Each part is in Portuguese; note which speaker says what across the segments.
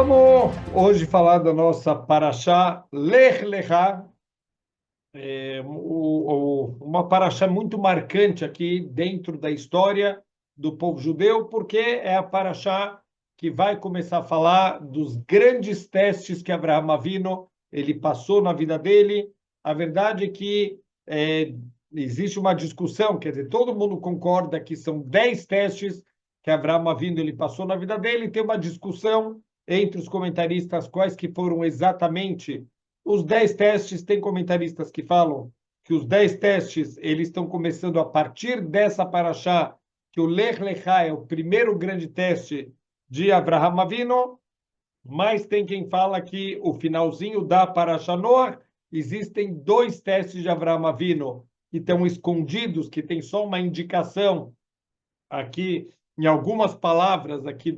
Speaker 1: Vamos hoje falar da nossa Parashá Lech Lechá, uma Parashá muito marcante aqui dentro da história do povo judeu, porque é a Parashá que vai começar a falar dos grandes testes que Abraham Avinu ele passou na vida dele. A verdade é que existe uma discussão, quer dizer, todo mundo concorda que são 10 testes que Abraham Avinu ele passou na vida dele, tem uma discussão entre os comentaristas quais que foram exatamente os 10 testes. Tem comentaristas que falam que os 10 testes eles estão começando a partir dessa paraxá, que o Lech Lechá é o primeiro grande teste de Abraham Avinu, mas tem quem fala que o finalzinho da paraxá Noach, existem 2 testes de Abraham Avinu que estão escondidos, que tem só uma indicação aqui em algumas palavras aqui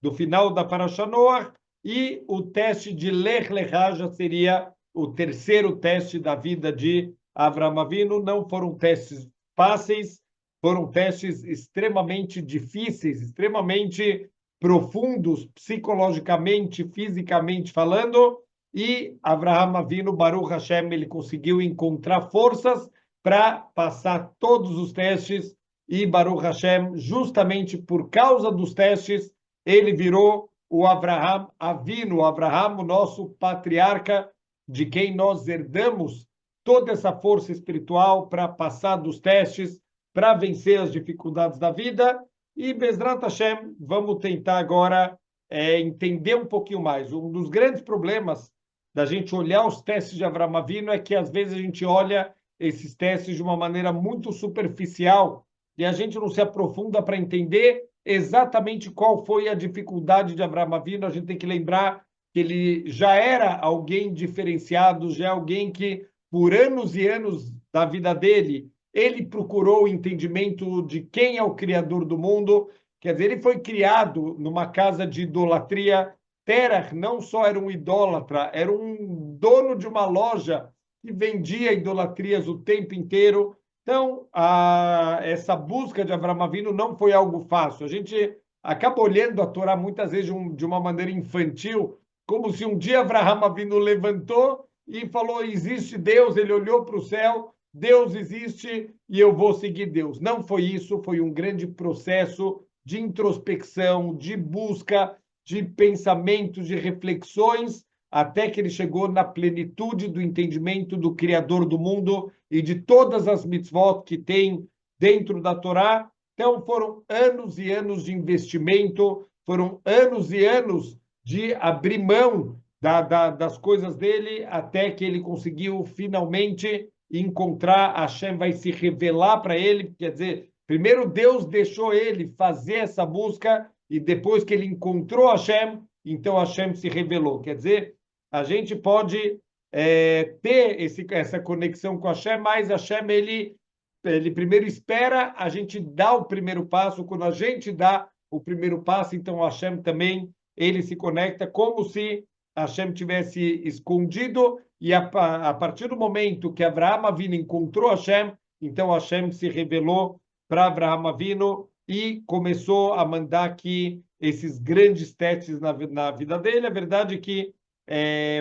Speaker 1: do final da Parashá Noach, e o teste de Lech Lechá já seria o terceiro teste da vida de Avraham Avinu. Não foram testes fáceis, foram testes extremamente difíceis, extremamente profundos, psicologicamente, fisicamente falando, e Avraham Avinu, Baruch Hashem, ele conseguiu encontrar forças para passar todos os testes, e Baruch Hashem, justamente por causa dos testes, ele virou o Abraham Avinu, o Abraham, o nosso patriarca, de quem nós herdamos toda essa força espiritual para passar dos testes, para vencer as dificuldades da vida. E Bezrat Hashem, vamos tentar agora entender um pouquinho mais. Um dos grandes problemas da gente olhar os testes de Abraham Avinu é que às vezes a gente olha esses testes de uma maneira muito superficial e a gente não se aprofunda para entender exatamente qual foi a dificuldade de Abraham Avinu. A gente tem que lembrar que ele já era alguém diferenciado, já é alguém que, por anos e anos da vida dele, ele procurou o entendimento de quem é o Criador do mundo. Quer dizer, ele foi criado numa casa de idolatria. Terach não só era um idólatra, era um dono de uma loja que vendia idolatrias o tempo inteiro. Então, essa busca de Avraham Avinu não foi algo fácil. A gente acaba olhando a Torá muitas vezes de uma maneira infantil, como se um dia Avraham Avinu levantou e falou: existe Deus. Ele olhou para o céu, Deus existe e eu vou seguir Deus. Não foi isso, foi um grande processo de introspecção, de busca, de pensamentos, de reflexões, até que ele chegou na plenitude do entendimento do Criador do mundo e de todas as mitzvot que tem dentro da Torá. Então, foram anos e anos de investimento, foram anos e anos de abrir mão das coisas dele, até que ele conseguiu finalmente encontrar. Hashem vai se revelar para ele, quer dizer, primeiro Deus deixou ele fazer essa busca, e depois que ele encontrou Hashem, então Hashem se revelou. Quer dizer, a gente pode ter essa conexão com Hashem, mas Hashem, ele primeiro espera a gente dar o primeiro passo. Quando a gente dá o primeiro passo, então Hashem também, ele se conecta, como se Hashem tivesse escondido, e a partir do momento que Avraham Avinu encontrou Hashem, então Hashem se revelou para Avraham Avinu e começou a mandar aqui esses grandes testes na vida dele. A verdade é que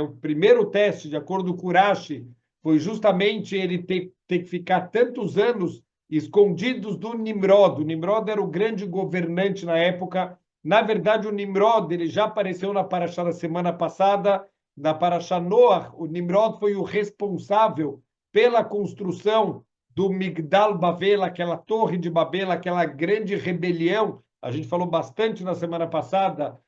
Speaker 1: o primeiro teste, de acordo com Urashi, foi justamente ele ter que ficar tantos anos escondidos do Nimrod. O Nimrod era o grande governante na época. Na verdade, o Nimrod ele já apareceu na Parashá da semana passada, na Parashá Noach. O Nimrod foi o responsável pela construção do Migdal Bavel, aquela torre de Babel, aquela grande rebelião. A gente falou bastante na semana passada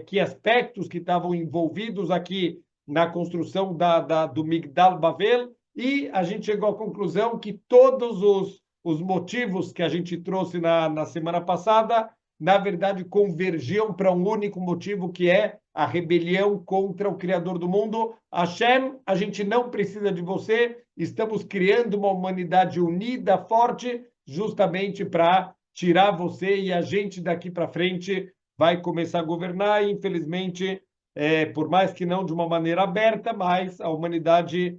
Speaker 1: que aspectos que estavam envolvidos aqui na construção do Migdal Bavel, e a gente chegou à conclusão que todos os motivos que a gente trouxe na semana passada, na verdade, convergiam para um único motivo, que é a rebelião contra o Criador do mundo. Hashem, a gente não precisa de você, estamos criando uma humanidade unida, forte, justamente para tirar você, e a gente daqui para frente vai começar a governar. E, infelizmente, por mais que não de uma maneira aberta, mas a humanidade,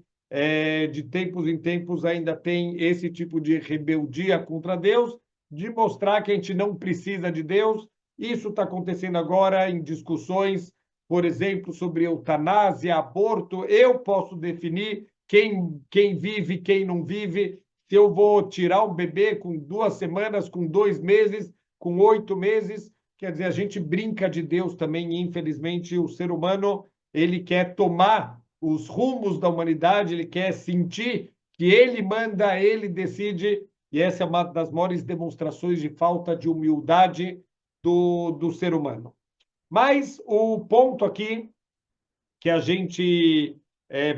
Speaker 1: de tempos em tempos, ainda tem esse tipo de rebeldia contra Deus, de mostrar que a gente não precisa de Deus. Isso está acontecendo agora em discussões por exemplo, sobre eutanásia, aborto. Eu posso definir quem vive, quem não vive. Se eu vou tirar um bebê com 2 semanas, com 2 meses, com 8 meses. Quer dizer, a gente brinca de Deus também, e infelizmente o ser humano ele quer tomar os rumos da humanidade, ele quer sentir que ele manda, ele decide, e essa é uma das maiores demonstrações de falta de humildade do ser humano. Mas o ponto aqui que a gente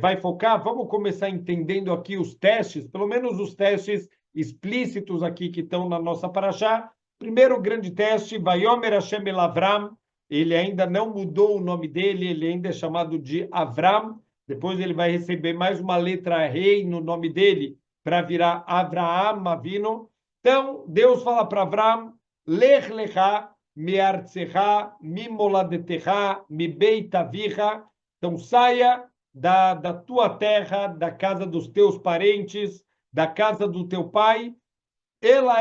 Speaker 1: vai focar, vamos começar entendendo aqui os testes, pelo menos os testes explícitos aqui que estão na nossa paraxá. Primeiro grande teste, Vayomer Hashem el Avram, ele ainda não mudou o nome dele, ele ainda é chamado de Avram, depois ele vai receber mais uma letra rei no nome dele, para virar Avraham Avinu. Então, Deus fala para Avram, Lech lecha, miartzecha, mimoladetecha, mibeit avicha. Então, saia da tua terra, da casa dos teus parentes, da casa do teu pai. Ela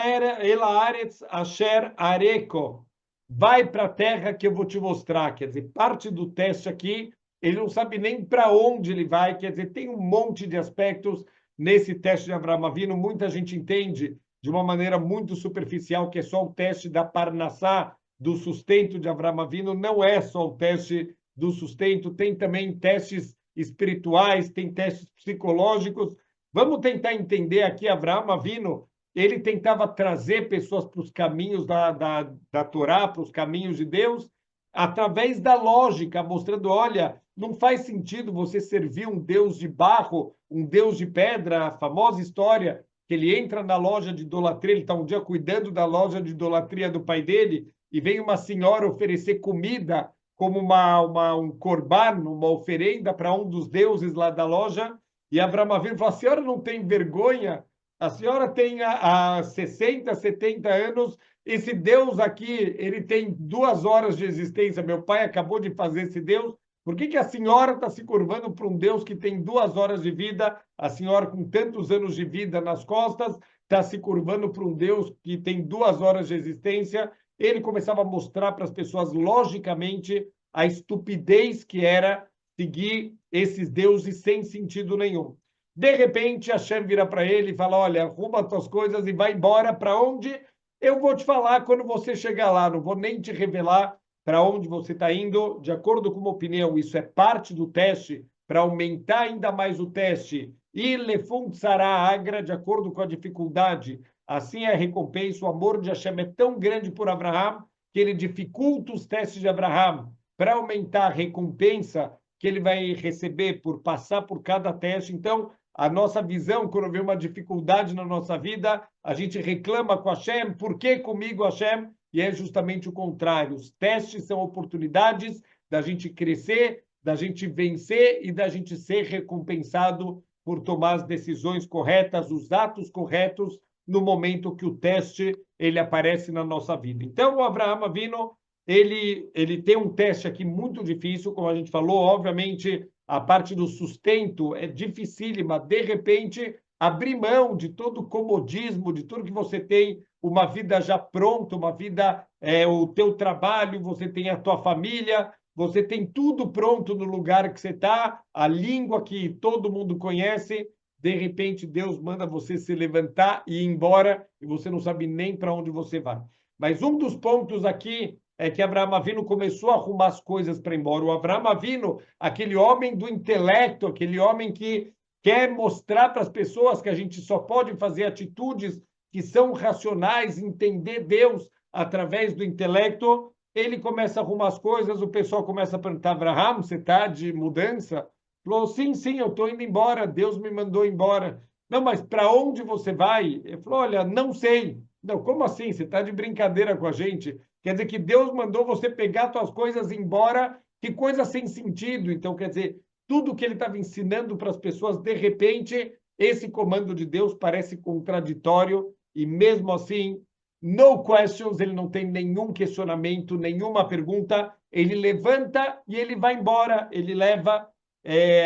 Speaker 1: aretz asher areko. Vai para a terra que eu vou te mostrar. Quer dizer, parte do teste aqui, ele não sabe nem para onde ele vai. Quer dizer, tem um monte de aspectos nesse teste de Avraham Avinu. Muita gente entende de uma maneira muito superficial que é só o teste da parnassá, do sustento de Avraham Avinu. Não é só o teste do sustento, tem também testes espirituais, tem testes psicológicos. Vamos tentar entender aqui Avraham Avinu. Ele tentava trazer pessoas para os caminhos da Torá, para os caminhos de Deus, através da lógica, mostrando, olha, não faz sentido você servir um Deus de barro, um Deus de pedra, a famosa história que ele entra na loja de idolatria, ele está um dia cuidando da loja de idolatria do pai dele, e vem uma senhora oferecer comida como um corban, uma oferenda para um dos deuses lá da loja, e Avraham Avinu falou, a senhora não tem vergonha? A senhora tem há 60, 70 anos, esse Deus aqui, ele tem 2 horas de existência, meu pai acabou de fazer esse Deus, por que a senhora está se curvando para um Deus que tem 2 horas de vida, a senhora com tantos anos de vida nas costas, está se curvando para um Deus que tem 2 horas de existência? Ele começava a mostrar para as pessoas, logicamente, a estupidez que era seguir esses deuses sem sentido nenhum. De repente, Hashem vira para ele e fala, olha, arruma as tuas coisas e vai embora. Para onde? Eu vou te falar quando você chegar lá, não vou nem te revelar para onde você está indo. De acordo com uma opinião, isso é parte do teste, para aumentar ainda mais o teste. E lefum tsara agra, de acordo com a dificuldade, assim é a recompensa. O amor de Hashem é tão grande por Abraham que ele dificulta os testes de Abraham para aumentar a recompensa que ele vai receber por passar por cada teste. Então, a nossa visão, quando vê uma dificuldade na nossa vida, a gente reclama com Hashem, por que comigo, Hashem? E é justamente o contrário. Os testes são oportunidades da gente crescer, da gente vencer e da gente ser recompensado por tomar as decisões corretas, os atos corretos, no momento que o teste ele aparece na nossa vida. Então, o Avraham Avinu, ele tem um teste aqui muito difícil, como a gente falou, obviamente, a parte do sustento é dificílima. De repente, abrir mão de todo o comodismo, de tudo que você tem, uma vida já pronta, uma vida, o teu trabalho, você tem a tua família, você tem tudo pronto no lugar que você está, a língua que todo mundo conhece. De repente, Deus manda você se levantar e ir embora, e você não sabe nem para onde você vai. Mas um dos pontos aqui é que Avraham Avinu começou a arrumar as coisas para ir embora. O Avraham Avinu, aquele homem do intelecto, aquele homem que quer mostrar para as pessoas que a gente só pode fazer atitudes que são racionais, entender Deus através do intelecto, ele começa a arrumar as coisas, o pessoal começa a perguntar, Avraham, você está de mudança? Falou, sim, eu estou indo embora, Deus me mandou embora. Não, mas para onde você vai? Ele falou, olha, não sei. Não, como assim? Você está de brincadeira com a gente? Quer dizer que Deus mandou você pegar suas coisas e ir embora? Que coisa sem sentido. Então, quer dizer, tudo que ele estava ensinando para as pessoas, de repente, esse comando de Deus parece contraditório e mesmo assim, no questions, ele não tem nenhum questionamento, nenhuma pergunta, ele levanta e ele vai embora, ele leva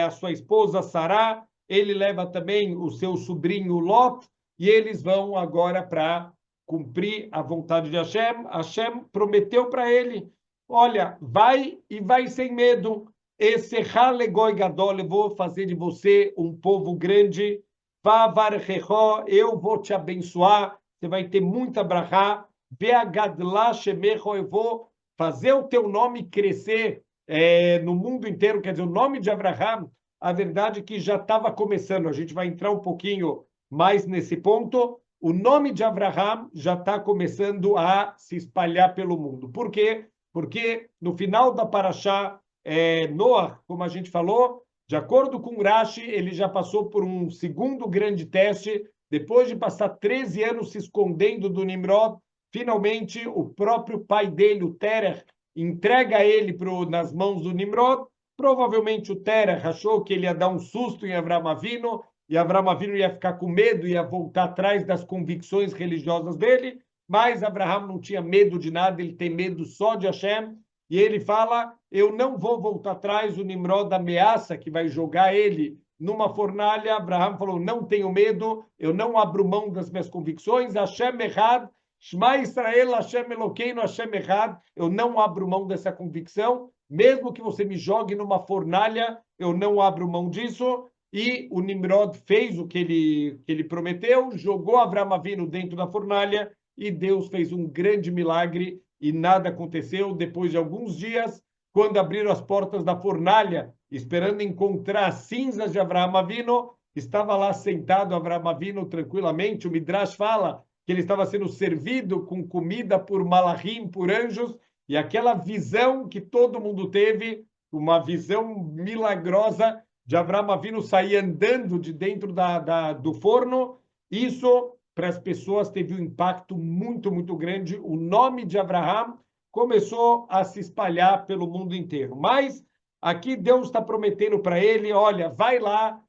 Speaker 1: a sua esposa Sará, ele leva também o seu sobrinho Lot, e eles vão agora para cumprir a vontade de Hashem. Hashem prometeu para ele, olha, vai e vai sem medo. Esse Halegoi Gadol, eu vou fazer de você um povo grande. Vavarechó, eu vou te abençoar. Você vai ter muita brachá. Veagadla shemecho, eu vou fazer o teu nome crescer no mundo inteiro. Quer dizer, o nome de Abraham, a verdade é que já estava começando. A gente vai entrar um pouquinho mais nesse ponto. O nome de Abraham já está começando a se espalhar pelo mundo. Por quê? Porque no final da Parashá, Noah, como a gente falou, de acordo com Rashi, ele já passou por um segundo grande teste. Depois de passar 13 anos se escondendo do Nimrod, finalmente o próprio pai dele, o Terach, entrega ele nas mãos do Nimrod. Provavelmente o Terach achou que ele ia dar um susto em Avraham Avinu, e Avraham Avinu ia ficar com medo, ia voltar atrás das convicções religiosas dele, mas Abraham não tinha medo de nada, ele tem medo só de Hashem, e ele fala, eu não vou voltar atrás, o Nimrod ameaça que vai jogar ele numa fornalha. Abraham falou, não tenho medo, eu não abro mão das minhas convicções, Hashem Echad, Shema Israel, Hashem Elokeinu, Hashem Echad, eu não abro mão dessa convicção, mesmo que você me jogue numa fornalha, eu não abro mão disso. E o Nimrod fez o que ele prometeu, jogou Avraham Avinu dentro da fornalha, e Deus fez um grande milagre e nada aconteceu. Depois de alguns dias, quando abriram as portas da fornalha, esperando encontrar as cinzas de Avraham Avinu, estava lá sentado Avraham Avinu tranquilamente. O Midrash fala que ele estava sendo servido com comida por malachim, por anjos, e aquela visão que todo mundo teve, uma visão milagrosa de Avraham Avinu sair andando de dentro do forno, isso para as pessoas teve um impacto muito, muito grande. O nome de Abraham começou a se espalhar pelo mundo inteiro. Mas aqui Deus está prometendo para ele, olha, vai lá,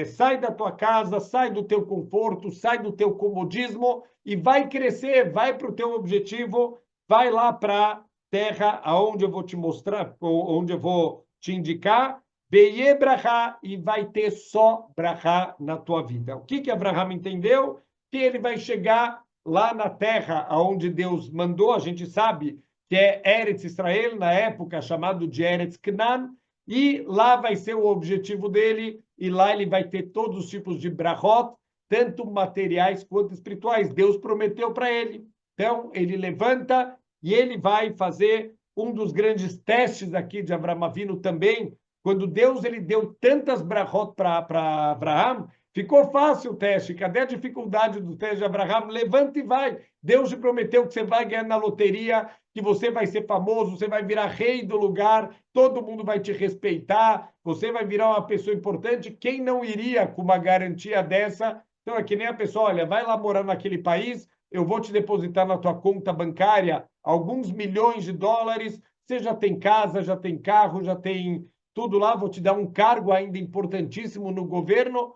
Speaker 1: sai da tua casa, sai do teu conforto, sai do teu comodismo e vai crescer, vai para o teu objetivo, vai lá para a terra aonde eu vou te mostrar, onde eu vou te indicar, Veye brachá, e vai ter só brachá na tua vida. O que Abraham entendeu? Que ele vai chegar lá na terra aonde Deus mandou, a gente sabe que é Eretz Israel, na época chamado de Eretz Canaan, e lá vai ser o objetivo dele, e lá ele vai ter todos os tipos de brachot, tanto materiais quanto espirituais. Deus prometeu para ele. Então, ele levanta e ele vai fazer um dos grandes testes aqui de Avraham Avinu também. Quando Deus ele deu tantas brachot para Abraham, ficou fácil o teste. Cadê a dificuldade do teste de Abraham? Levanta e vai. Deus te prometeu que você vai ganhar na loteria, que você vai ser famoso, você vai virar rei do lugar, todo mundo vai te respeitar, você vai virar uma pessoa importante. Quem não iria com uma garantia dessa? Então é que nem a pessoa, olha, vai lá morar naquele país, eu vou te depositar na tua conta bancária alguns milhões de dólares, você já tem casa, já tem carro, já tem tudo lá, vou te dar um cargo ainda importantíssimo no governo.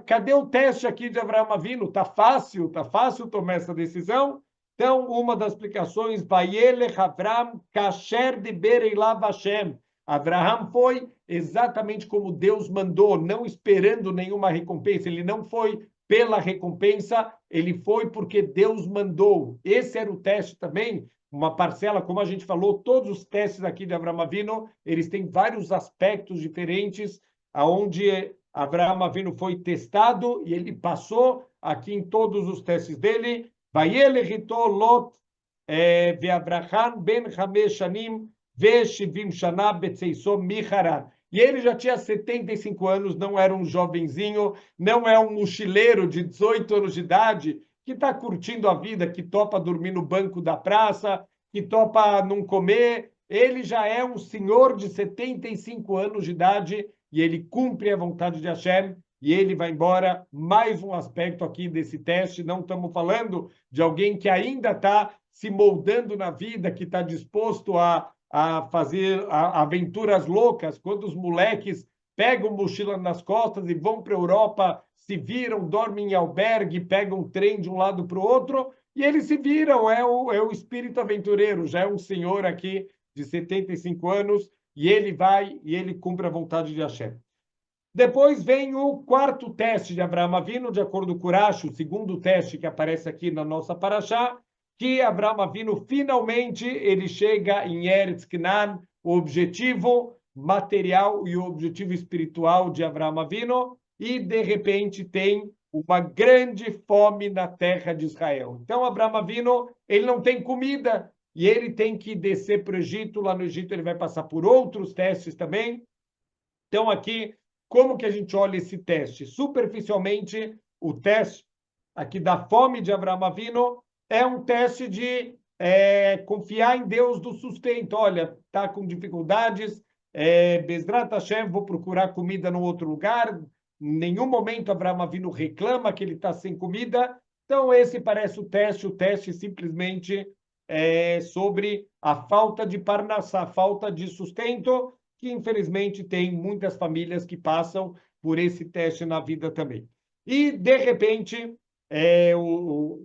Speaker 1: Cadê o teste aqui de Avraham Avinu? Tá fácil tomar essa decisão. Então, uma das explicações, Vayelech Avram kasher diber elav Hashem. Avraham foi exatamente como Deus mandou, não esperando nenhuma recompensa. Ele não foi pela recompensa, ele foi porque Deus mandou. Esse era o teste também, uma parcela, como a gente falou, todos os testes aqui de Avraham Avinu, eles têm vários aspectos diferentes, aonde Avraham Avinu foi testado e ele passou aqui em todos os testes dele. Vayelechito Lot ve'Avraham ben Chamesh Shanim ve'Shivim Shana betzeiso micharan. E ele já tinha 75 anos, não era um jovenzinho, não é um mochileiro de 18 anos de idade que está curtindo a vida, que topa dormir no banco da praça, que topa não comer. Ele já é um senhor de 75 anos de idade e ele cumpre a vontade de Hashem e ele vai embora. Mais um aspecto aqui desse teste, não estamos falando de alguém que ainda está se moldando na vida, que está disposto a fazer aventuras loucas, quando os moleques pegam mochila nas costas e vão para a Europa, se viram, dormem em albergue, pegam um trem de um lado para o outro, e eles se viram, é o espírito aventureiro, já é um senhor aqui de 75 anos, e ele vai e ele cumpre a vontade de Hashem. Depois vem o quarto teste de Avraham Avinu, de acordo com Urashi, o segundo teste que aparece aqui na nossa Parashá, que Avraham Avinu finalmente ele chega em Eretz Canaan, o objetivo material e o objetivo espiritual de Avraham Avinu, e de repente tem uma grande fome na terra de Israel. Então Avraham Avinu, ele não tem comida e ele tem que descer para o Egito. Lá no Egito ele vai passar por outros testes também. Então aqui, como que a gente olha esse teste? Superficialmente, o teste aqui da fome de Avraham Avinu é um teste de confiar em Deus do sustento. Olha, está com dificuldades, Bezrat Hashem, vou procurar comida no outro lugar. Em nenhum momento Avraham Avinu reclama que ele está sem comida. Então esse parece o teste simplesmente é sobre a falta de parnassá, a falta de sustento, que infelizmente tem muitas famílias que passam por esse teste na vida também. E, de repente,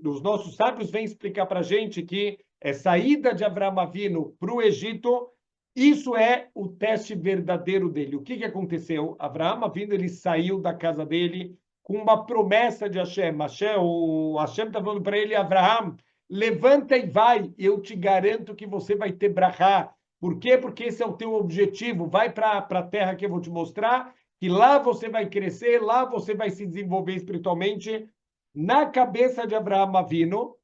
Speaker 1: os nossos sábios vêm explicar para a gente que a saída de Avraham Avinu para o Egito, isso é o teste verdadeiro dele. O que aconteceu? Avraham Avinu, ele saiu da casa dele com uma promessa de Hashem. Hashem está falando para ele, Avraham, levanta e vai, eu te garanto que você vai ter brachá. Por quê? Porque esse é o teu objetivo. Vai para a terra que eu vou te mostrar, que lá você vai crescer, lá você vai se desenvolver espiritualmente. Na cabeça de Avraham Avinu,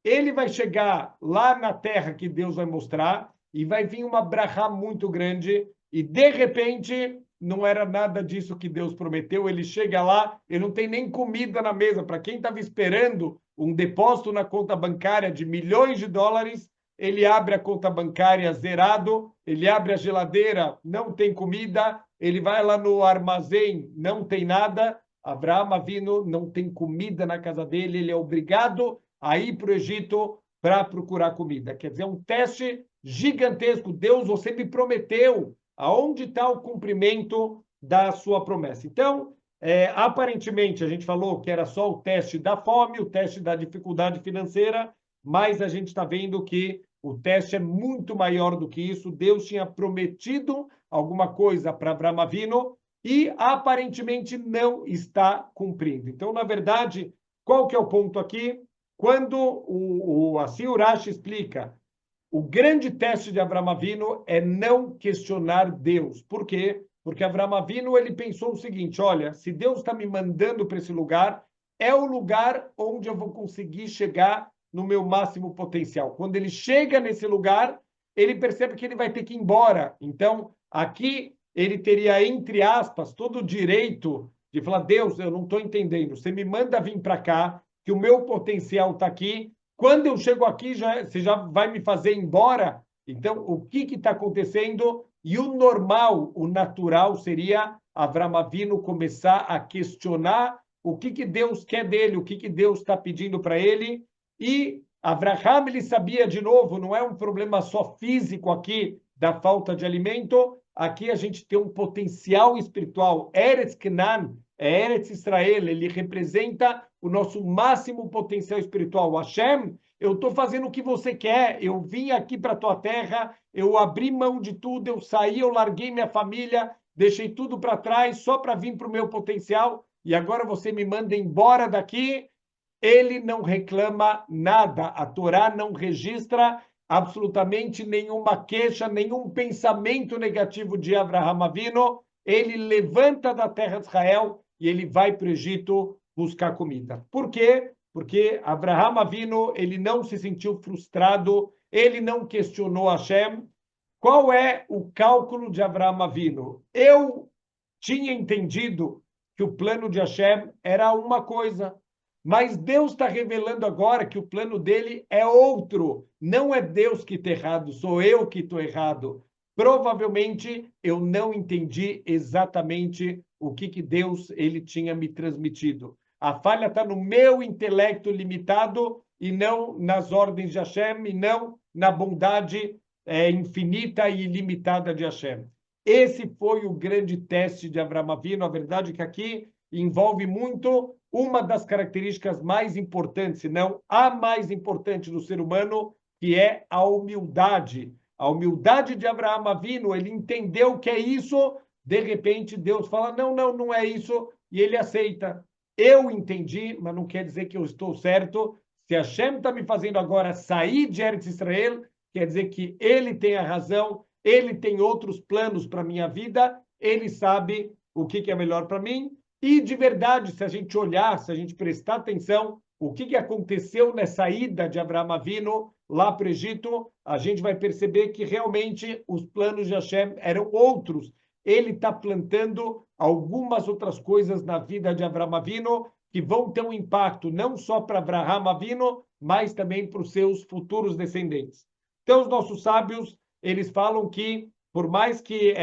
Speaker 1: ele vai chegar lá na terra que Deus vai mostrar e vai vir uma brachá muito grande e, de repente, não era nada disso que Deus prometeu. Ele chega lá, ele não tem nem comida na mesa. Para quem estava esperando um depósito na conta bancária de milhões de dólares, ele abre a conta bancária zerado, ele abre a geladeira, não tem comida, ele vai lá no armazém, não tem nada. Avraham Avinu não tem comida na casa dele, ele é obrigado a ir para o Egito para procurar comida. Quer dizer, é um teste gigantesco. Deus, você me prometeu. Aonde está o cumprimento da sua promessa? Então, aparentemente, a gente falou que era só o teste da fome, o teste da dificuldade financeira, mas a gente está vendo que o teste é muito maior do que isso. Deus tinha prometido alguma coisa para Avraham Avinu e aparentemente não está cumprindo. Então, na verdade, qual que é o ponto aqui? Quando assim o Rashi explica, o grande teste de Avraham Avinu é não questionar Deus. Por quê? Porque Avraham Avinu, ele pensou o seguinte, olha, se Deus está me mandando para esse lugar, é o lugar onde eu vou conseguir chegar no meu máximo potencial. Quando ele chega nesse lugar, ele percebe que ele vai ter que ir embora. Então, aqui ele teria, entre aspas, todo o direito de falar, Deus, eu não estou entendendo, você me manda vir para cá, que o meu potencial está aqui, quando eu chego aqui, você já vai me fazer ir embora? Então, o que está acontecendo? E o normal, o natural, seria Avraham Avinu começar a questionar o que Deus quer dele, o que Deus está pedindo para ele. E Avraham, ele sabia, de novo, não é um problema só físico aqui, da falta de alimento. Aqui a gente tem um potencial espiritual. Eretz Canaan, Eretz Israel, ele representa o nosso máximo potencial espiritual. Hashem, eu estou fazendo o que você quer, eu vim aqui para a tua terra, eu abri mão de tudo, eu saí, eu larguei minha família, deixei tudo para trás só para vir para o meu potencial, e agora você me manda embora daqui. Ele não reclama nada, a Torá não registra absolutamente nenhuma queixa, nenhum pensamento negativo de Avraham Avinu. Ele levanta da terra de Israel e ele vai para o Egito buscar comida. Por quê? Porque Avraham Avinu, ele não se sentiu frustrado, ele não questionou Hashem. Qual é o cálculo de Avraham Avinu? Eu tinha entendido que o plano de Hashem era uma coisa, mas Deus está revelando agora que o plano dele é outro. Não é Deus que está errado, sou eu que estou errado. Provavelmente eu não entendi exatamente o que Deus ele tinha me transmitido. A falha está no meu intelecto limitado e não nas ordens de Hashem, e não na bondade infinita e ilimitada de Hashem. Esse foi o grande teste de Avraham Avinu. A verdade é que aqui envolve muito uma das características mais importantes, se não a mais importante do ser humano, que é a humildade. A humildade de Avraham Avinu, ele entendeu que é isso, de repente Deus fala, não é isso, e ele aceita. Eu entendi, mas não quer dizer que eu estou certo. Se Hashem está me fazendo agora sair de Eretz Israel, quer dizer que ele tem a razão, ele tem outros planos para a minha vida, ele sabe o que é melhor para mim. E, de verdade, se a gente olhar, se a gente prestar atenção, o que aconteceu nessa ida de Avraham Avinu lá para o Egito, a gente vai perceber que realmente os planos de Hashem eram outros. Ele está plantando algumas outras coisas na vida de Avraham Avinu que vão ter um impacto não só para Avraham Avinu, mas também para os seus futuros descendentes. Então, os nossos sábios, eles falam que, por mais que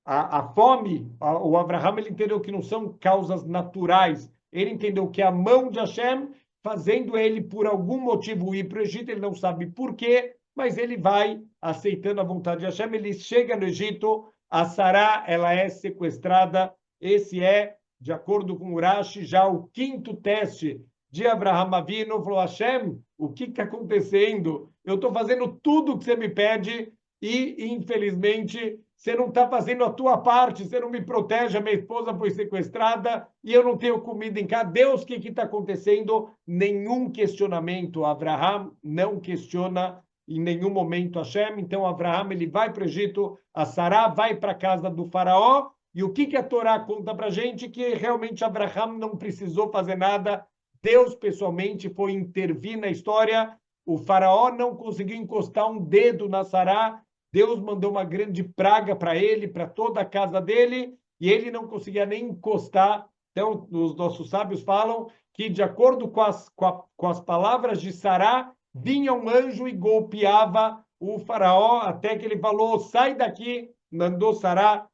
Speaker 1: a fome, o Avraham, ele entendeu que não são causas naturais, ele entendeu que a mão de Hashem, fazendo ele, por algum motivo, ir para o Egito, ele não sabe por quê, mas ele vai aceitando a vontade de Hashem, ele chega no Egito, a Sará, ela é sequestrada, esse é, de acordo com o Rashi, já o quinto teste de Avraham Avinu. Falou: Hashem, o que está acontecendo? Eu estou fazendo tudo o que você me pede e, infelizmente, você não está fazendo a tua parte, você não me protege, a minha esposa foi sequestrada e eu não tenho comida em casa. Deus, o que está acontecendo? Nenhum questionamento. Avraham não questiona em nenhum momento Hashem. Então, Avraham, ele vai para o Egito, a Sará vai para a casa do faraó. E o que a Torá conta para a gente? Que realmente Avraham não precisou fazer nada. Deus pessoalmente foi intervir na história. O faraó não conseguiu encostar um dedo na Sará. Deus mandou uma grande praga para ele, para toda a casa dele, e ele não conseguia nem encostar. Então, os nossos sábios falam que, de acordo com as palavras de Sará, vinha um anjo e golpeava o faraó, até que ele falou: sai daqui, mandou Sará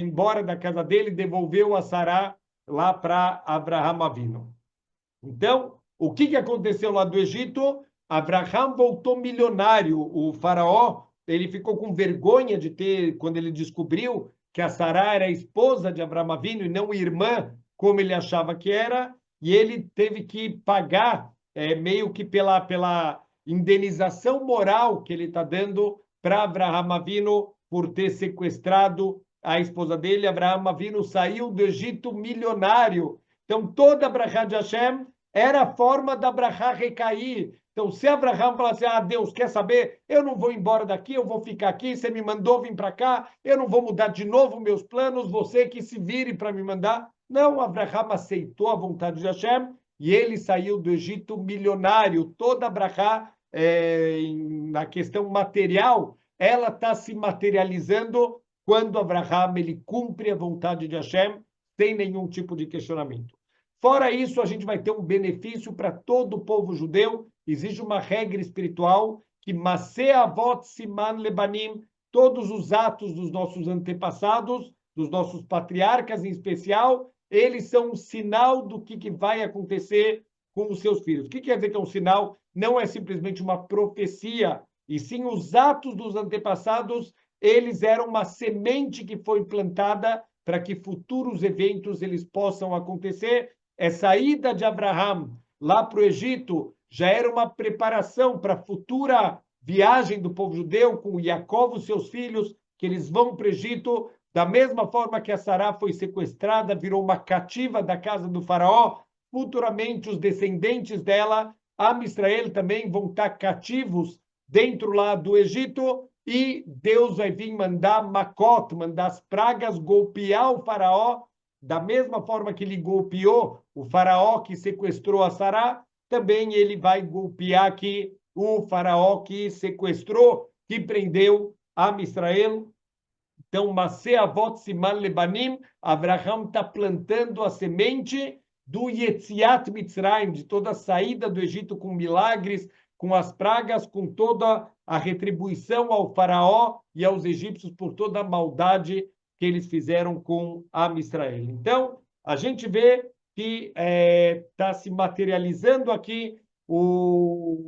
Speaker 1: embora da casa dele, devolveu a Sará lá para Avraham Avinu. Então, o que aconteceu lá do Egito? Avraham voltou milionário. O faraó, ele ficou com vergonha de ter, quando ele descobriu que a Sará era a esposa de Avraham Avinu e não irmã, como ele achava que era, e ele teve que pagar meio que pela indenização moral que ele está dando para Avraham Avinu por ter sequestrado a esposa dele. Avraham Avinu saiu do Egito milionário. Então, toda a brachá de Hashem era a forma da brachá recair. Então, se Avraham falasse: Deus, quer saber? Eu não vou embora daqui, eu vou ficar aqui, você me mandou vir para cá, eu não vou mudar de novo meus planos, você que se vire para me mandar. Não, Avraham aceitou a vontade de Hashem e ele saiu do Egito milionário. Toda a brachá, na questão material, ela está se materializando quando Avraham ele cumpre a vontade de Hashem sem nenhum tipo de questionamento. Fora isso, a gente vai ter um benefício para todo o povo judeu. Existe uma regra espiritual que Maseh Avot Siman Lebanim, todos os atos dos nossos antepassados, dos nossos patriarcas em especial, eles são um sinal do que vai acontecer com os seus filhos. O que quer dizer que é um sinal? Não é simplesmente uma profecia, e sim os atos dos antepassados, eles eram uma semente que foi plantada para que futuros eventos eles possam acontecer. Essa ida de Avraham lá para o Egito já era uma preparação para a futura viagem do povo judeu com Jacob e seus filhos, que eles vão para o Egito, da mesma forma que a Sará foi sequestrada, virou uma cativa da casa do faraó. Futuramente, os descendentes dela, Am Israel, também vão estar cativos dentro lá do Egito, e Deus vai vir mandar Makot, mandar as pragas, golpear o faraó, da mesma forma que ele golpeou o faraó que sequestrou a Sará, também ele vai golpear aqui o faraó que sequestrou, que prendeu Am Israel. Então, Maseh Avot Siman Lebanim, Avraham está plantando a semente do Yetziat Mitzrayim, de toda a saída do Egito com milagres, com as pragas, com toda a retribuição ao faraó e aos egípcios por toda a maldade que eles fizeram com Am Israel. Então, a gente vê que está se materializando aqui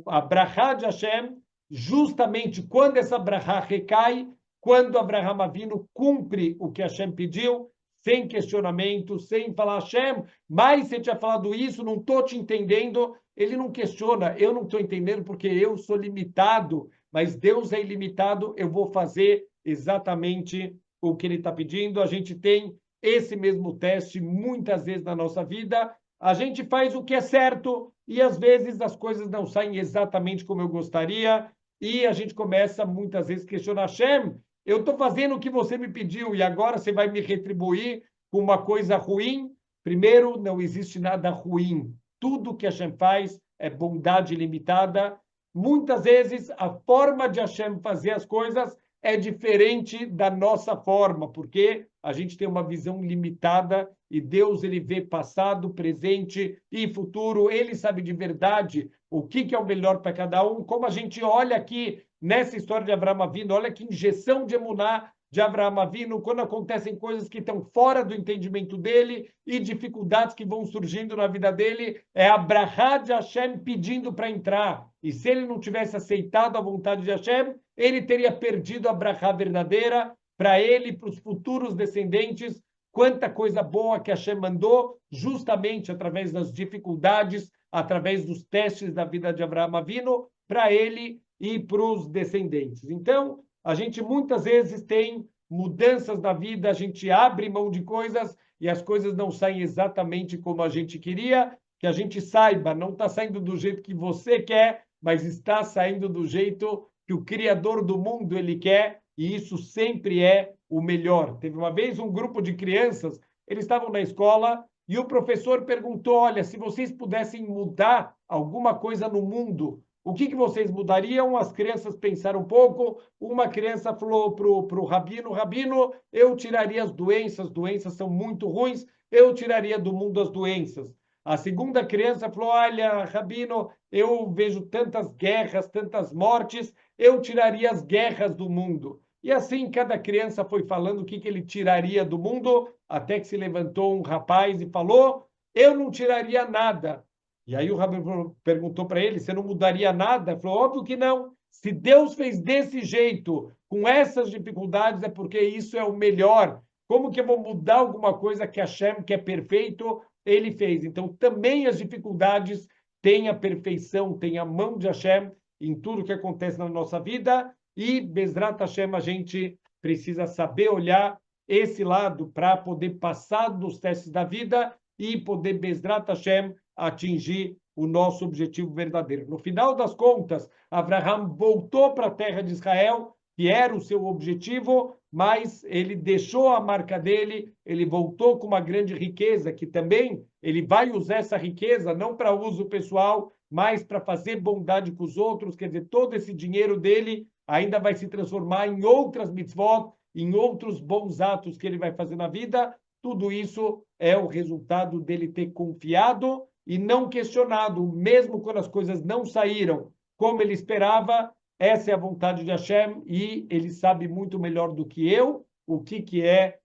Speaker 1: a brachá de Hashem, justamente quando essa brachá recai, quando Avraham Avinu cumpre o que Hashem pediu, sem questionamento, sem falar: Hashem, mas você tinha falado isso, não estou te entendendo. Ele não questiona: eu não estou entendendo porque eu sou limitado, mas Deus é ilimitado, eu vou fazer exatamente o que ele está pedindo. A gente tem esse mesmo teste muitas vezes na nossa vida. A gente faz o que é certo, e às vezes as coisas não saem exatamente como eu gostaria, e a gente começa muitas vezes a questionar, Hashem, eu estou fazendo o que você me pediu, e agora você vai me retribuir com uma coisa ruim? Primeiro, não existe nada ruim. Tudo que Hashem faz é bondade limitada. Muitas vezes, a forma de Hashem fazer as coisas é diferente da nossa forma, porque a gente tem uma visão limitada e Deus ele vê passado, presente e futuro. Ele sabe de verdade o que é o melhor para cada um. Como a gente olha aqui nessa história de Avraham Avinu, olha que injeção de emuná de Avraham Avinu, quando acontecem coisas que estão fora do entendimento dele e dificuldades que vão surgindo na vida dele, é a brachá de Hashem pedindo para entrar. E se ele não tivesse aceitado a vontade de Hashem, ele teria perdido a brachá verdadeira para ele e para os futuros descendentes. Quanta coisa boa que Hashem mandou, justamente através das dificuldades, através dos testes da vida de Avraham Avinu, para ele e para os descendentes. Então, a gente muitas vezes tem mudanças na vida, a gente abre mão de coisas e as coisas não saem exatamente como a gente queria, que a gente saiba, não está saindo do jeito que você quer, mas está saindo do jeito que o Criador do mundo ele quer, e isso sempre é o melhor. Teve uma vez um grupo de crianças, eles estavam na escola e o professor perguntou, olha, se vocês pudessem mudar alguma coisa no mundo, o que vocês mudariam? As crianças pensaram um pouco. Uma criança falou para o Rabino, Rabino, eu tiraria as doenças são muito ruins, eu tiraria do mundo as doenças. A segunda criança falou, olha, Rabino, eu vejo tantas guerras, tantas mortes, eu tiraria as guerras do mundo. E assim cada criança foi falando o que ele tiraria do mundo, até que se levantou um rapaz e falou, eu não tiraria nada. E aí o Rabi perguntou para ele, você não mudaria nada? Ele falou, óbvio que não. Se Deus fez desse jeito, com essas dificuldades, é porque isso é o melhor. Como que eu vou mudar alguma coisa que Hashem, que é perfeito, ele fez? Então, também as dificuldades têm a perfeição, têm a mão de Hashem em tudo que acontece na nossa vida. E, Bezrat Hashem, a gente precisa saber olhar esse lado para poder passar dos testes da vida e poder, Bezrat Hashem, atingir o nosso objetivo verdadeiro. No final das contas, Abraham voltou para a terra de Israel, que era o seu objetivo, mas ele deixou a marca dele, ele voltou com uma grande riqueza, que também ele vai usar essa riqueza não para uso pessoal, mas para fazer bondade com os outros, quer dizer, todo esse dinheiro dele ainda vai se transformar em outras mitzvot, em outros bons atos que ele vai fazer na vida. Tudo isso é o resultado dele ter confiado e não questionado, mesmo quando as coisas não saíram como ele esperava. Essa é a vontade de Hashem e ele sabe muito melhor do que eu o que é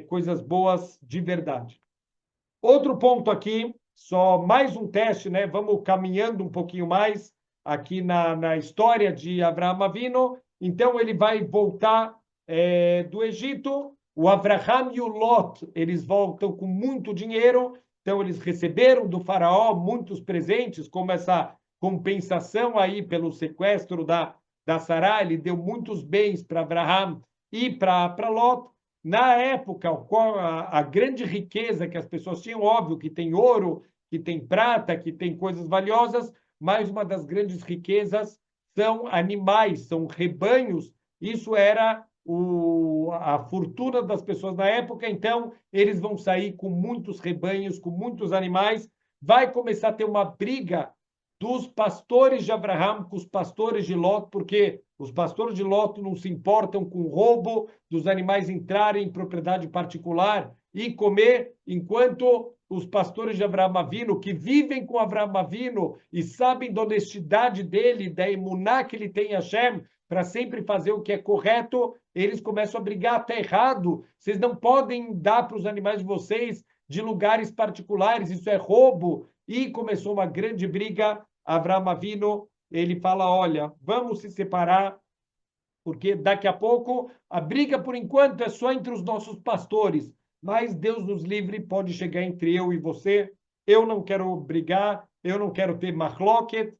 Speaker 1: coisas boas de verdade. Outro ponto aqui, só mais um teste, né? Vamos caminhando um pouquinho mais aqui na história de Avraham Avinu. Então ele vai voltar do Egito. O Avraham e o Lot, eles voltam com muito dinheiro. Então, eles receberam do faraó muitos presentes, como essa compensação aí pelo sequestro da Sará. Ele deu muitos bens para Abraham e para Lot. Na época, a grande riqueza que as pessoas tinham, óbvio que tem ouro, que tem prata, que tem coisas valiosas, mas uma das grandes riquezas são animais, são rebanhos. Isso era a fortuna das pessoas na época, então eles vão sair com muitos rebanhos, com muitos animais. Vai começar a ter uma briga dos pastores de Abraham com os pastores de Lot, porque os pastores de Lot não se importam com o roubo dos animais entrarem em propriedade particular e comer, enquanto os pastores de Avraham Avinu, que vivem com Avraham Avinu e sabem da honestidade dele, da emuná que ele tem em Hashem, para sempre fazer o que é correto, eles começam a brigar, até errado. Vocês não podem dar para os animais de vocês de lugares particulares, isso é roubo. E começou uma grande briga. Avraham Avinu, ele fala, olha, vamos se separar, porque daqui a pouco a briga, por enquanto, é só entre os nossos pastores, mas Deus nos livre, pode chegar entre eu e você. Eu não quero brigar, eu não quero ter machloket.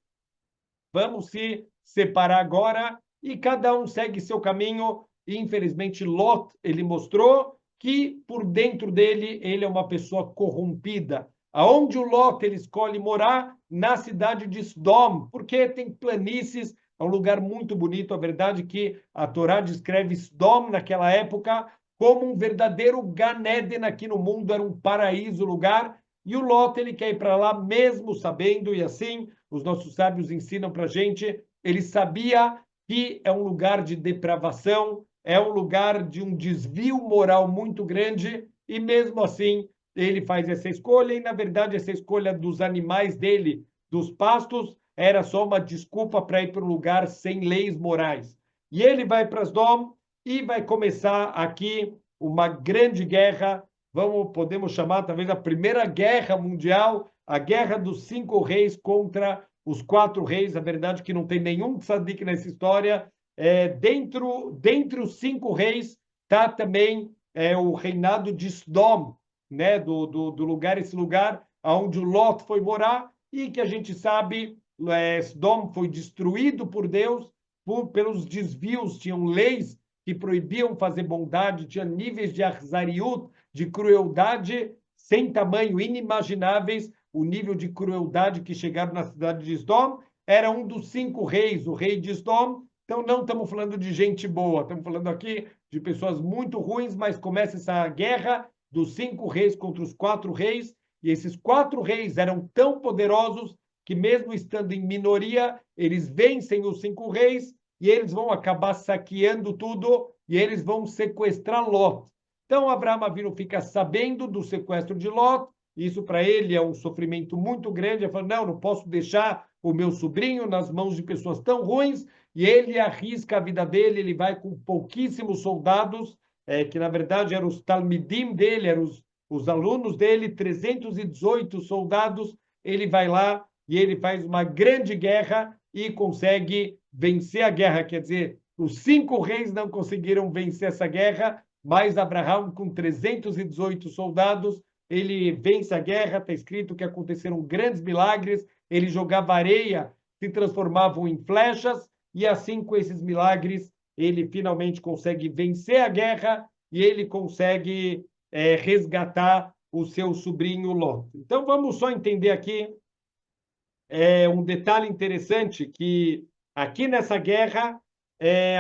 Speaker 1: Vamos se separar agora e cada um segue seu caminho. E, infelizmente, Lot, ele mostrou que por dentro dele, ele é uma pessoa corrompida. Aonde o Lot ele escolhe morar? Na cidade de Sdom, porque tem planícies, é um lugar muito bonito. A verdade é que a Torá descreve Sdom naquela época como um verdadeiro Gan Eden aqui no mundo, era um paraíso o lugar, e o Lot ele quer ir para lá mesmo sabendo, e assim os nossos sábios ensinam para a gente, ele sabia que é um lugar de depravação, é um lugar de um desvio moral muito grande, e mesmo assim ele faz essa escolha, e na verdade essa escolha dos animais dele, dos pastos, era só uma desculpa para ir para um lugar sem leis morais. E ele vai para Sdom e vai começar aqui uma grande guerra, podemos chamar talvez a Primeira Guerra Mundial, a Guerra dos Cinco Reis contra os Quatro Reis. A verdade é que não tem nenhum tzadik nessa história. Dentre os cinco reis está também o reinado de Sdom, né, do lugar, esse lugar onde o Lot foi morar, e que a gente sabe, Sdom foi destruído por Deus pelos desvios, tinham leis que proibiam fazer bondade, tinha níveis de arzariut, de crueldade sem tamanho, inimagináveis. O nível de crueldade que chegaram na cidade de Sdom era um dos cinco reis, o rei de Sdom. Então, não estamos falando de gente boa, estamos falando aqui de pessoas muito ruins, mas começa essa guerra dos cinco reis contra os quatro reis, e esses quatro reis eram tão poderosos que, mesmo estando em minoria, eles vencem os cinco reis e eles vão acabar saqueando tudo e eles vão sequestrar Lot. Então, Abraão Avinu fica sabendo do sequestro de Lot, isso para ele é um sofrimento muito grande. Ele fala, não posso deixar o meu sobrinho nas mãos de pessoas tão ruins, e ele arrisca a vida dele, ele vai com pouquíssimos soldados, que na verdade eram os talmidim dele, eram os alunos dele, 318 soldados, ele vai lá e ele faz uma grande guerra e consegue vencer a guerra. Quer dizer, os cinco reis não conseguiram vencer essa guerra, mas Abraão, com 318 soldados, ele vence a guerra. Está escrito que aconteceram grandes milagres, ele jogava areia, se transformavam em flechas, e assim, com esses milagres, ele finalmente consegue vencer a guerra e ele consegue resgatar o seu sobrinho Lot. Então, vamos só entender aqui um detalhe interessante, que aqui nessa guerra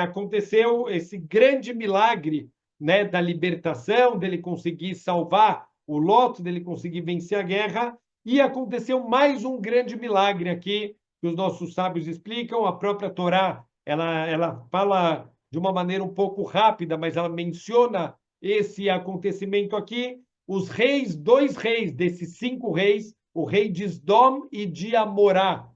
Speaker 1: aconteceu esse grande milagre, né, da libertação, dele conseguir salvar o Lot, dele conseguir vencer a guerra, e aconteceu mais um grande milagre aqui, que os nossos sábios explicam. A própria Torá, ela fala de uma maneira um pouco rápida, mas ela menciona esse acontecimento aqui. Os reis, dois reis desses cinco reis, o rei de Sdom e de Amorá,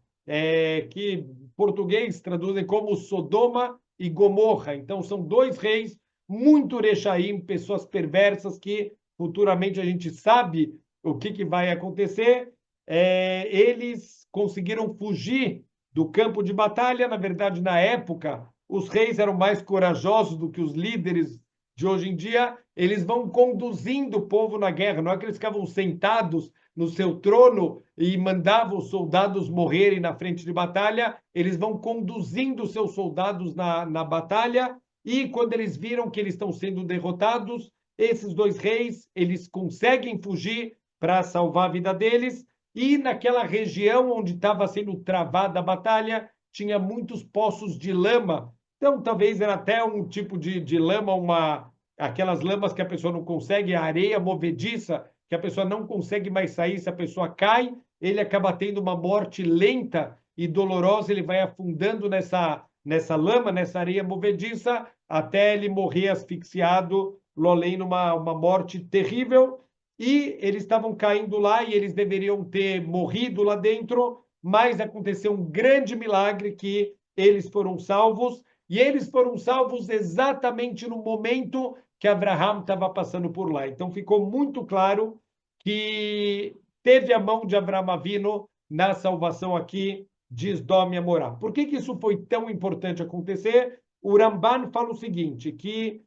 Speaker 1: que em português traduzem como Sodoma e Gomorra. Então, são dois reis muito rechaim, pessoas perversas, que futuramente a gente sabe o que vai acontecer. Eles conseguiram fugir do campo de batalha. Na verdade, na época, os reis eram mais corajosos do que os líderes de hoje em dia. Eles vão conduzindo o povo na guerra, não é que eles ficavam sentados no seu trono e mandavam os soldados morrerem na frente de batalha. Eles vão conduzindo seus soldados na batalha, e quando eles viram que eles estão sendo derrotados, esses dois reis, eles conseguem fugir para salvar a vida deles, e naquela região onde estava sendo travada a batalha, tinha muitos poços de lama. Então, talvez era até um tipo de lama, aquelas lamas que a pessoa não consegue, a areia movediça, que a pessoa não consegue mais sair. Se a pessoa cai, ele acaba tendo uma morte lenta e dolorosa, ele vai afundando nessa lama, nessa areia movediça, até ele morrer asfixiado, além numa morte terrível. E eles estavam caindo lá e eles deveriam ter morrido lá dentro, mas aconteceu um grande milagre, que eles foram salvos, e eles foram salvos exatamente no momento que Abraham estava passando por lá. Então, ficou muito claro que teve a mão de Abraham Avinu na salvação aqui de Sdom e Amorá. Por que isso foi tão importante acontecer? O Ramban fala o seguinte, que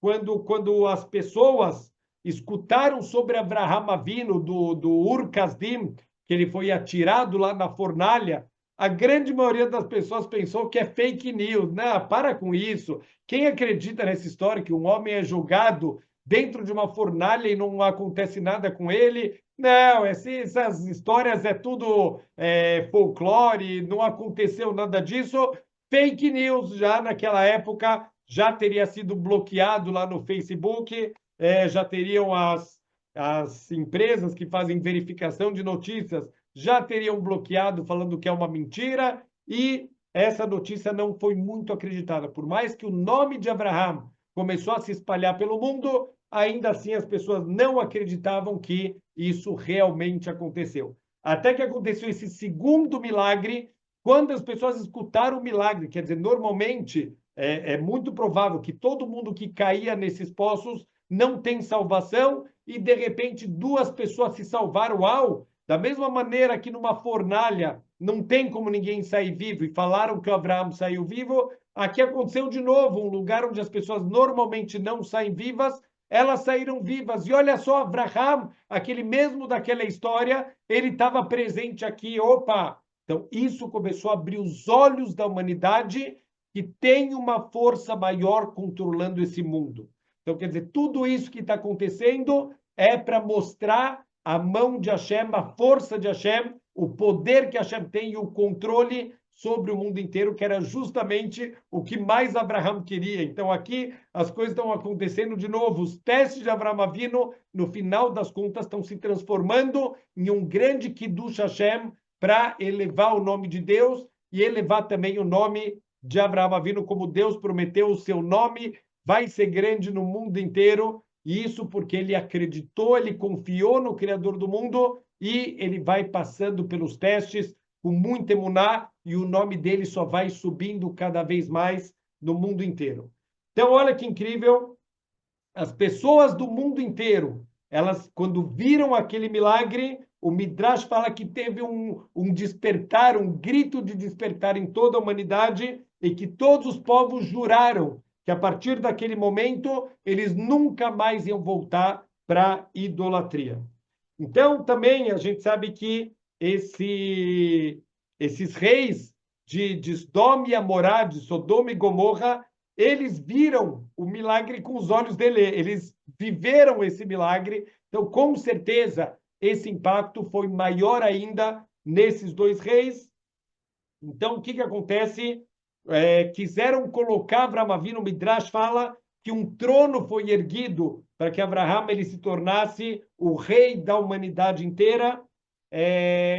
Speaker 1: quando as pessoas escutaram sobre Abraham Avinu do Ur Kasdim, que ele foi atirado lá na fornalha, a grande maioria das pessoas pensou que é fake news. Não, para com isso. Quem acredita nessa história que um homem é jogado dentro de uma fornalha e não acontece nada com ele. Não, essas histórias é tudo folclore, não aconteceu nada disso. Fake news já naquela época já teria sido bloqueado lá no Facebook, já teriam as empresas que fazem verificação de notícias já teriam bloqueado falando que é uma mentira e essa notícia não foi muito acreditada. Por mais que o nome de Abraham começou a se espalhar pelo mundo, ainda assim as pessoas não acreditavam que isso realmente aconteceu. Até que aconteceu esse segundo milagre, quando as pessoas escutaram o milagre, quer dizer, normalmente é muito provável que todo mundo que caía nesses poços não tem salvação e de repente duas pessoas se salvaram. Uau! Da mesma maneira que numa fornalha não tem como ninguém sair vivo e falaram que o Abraão saiu vivo, aqui aconteceu de novo, um lugar onde as pessoas normalmente não saem vivas, elas saíram vivas. E olha só, Abraham, aquele mesmo daquela história, ele estava presente aqui. Opa! Então, isso começou a abrir os olhos da humanidade que tem uma força maior controlando esse mundo. Então, quer dizer, tudo isso que está acontecendo é para mostrar a mão de Hashem, a força de Hashem, o poder que Hashem tem e o controle sobre o mundo inteiro, que era justamente o que mais Abraham queria. Então, aqui as coisas estão acontecendo de novo. Os testes de Abraham Avinu, no final das contas, estão se transformando em um grande Kiddush Hashem para elevar o nome de Deus e elevar também o nome de Abraham Avinu, como Deus prometeu, o seu nome vai ser grande no mundo inteiro. E isso porque ele acreditou, ele confiou no Criador do mundo e ele vai passando pelos testes com muita emuná e o nome dele só vai subindo cada vez mais no mundo inteiro. Então, olha que incrível, as pessoas do mundo inteiro, elas, quando viram aquele milagre, o Midrash fala que teve um despertar, um grito de despertar em toda a humanidade e que todos os povos juraram que a partir daquele momento eles nunca mais iam voltar para idolatria. Então, também a gente sabe que esses reis de Sodoma e Amorá, de Sodoma e Gomorra, eles viram o milagre com os olhos dele, eles viveram esse milagre. Então, com certeza, esse impacto foi maior ainda nesses dois reis. Então, o que acontece? Quiseram colocar Avraham Avinu, o Midrash fala que um trono foi erguido para que Abraham ele se tornasse o rei da humanidade inteira.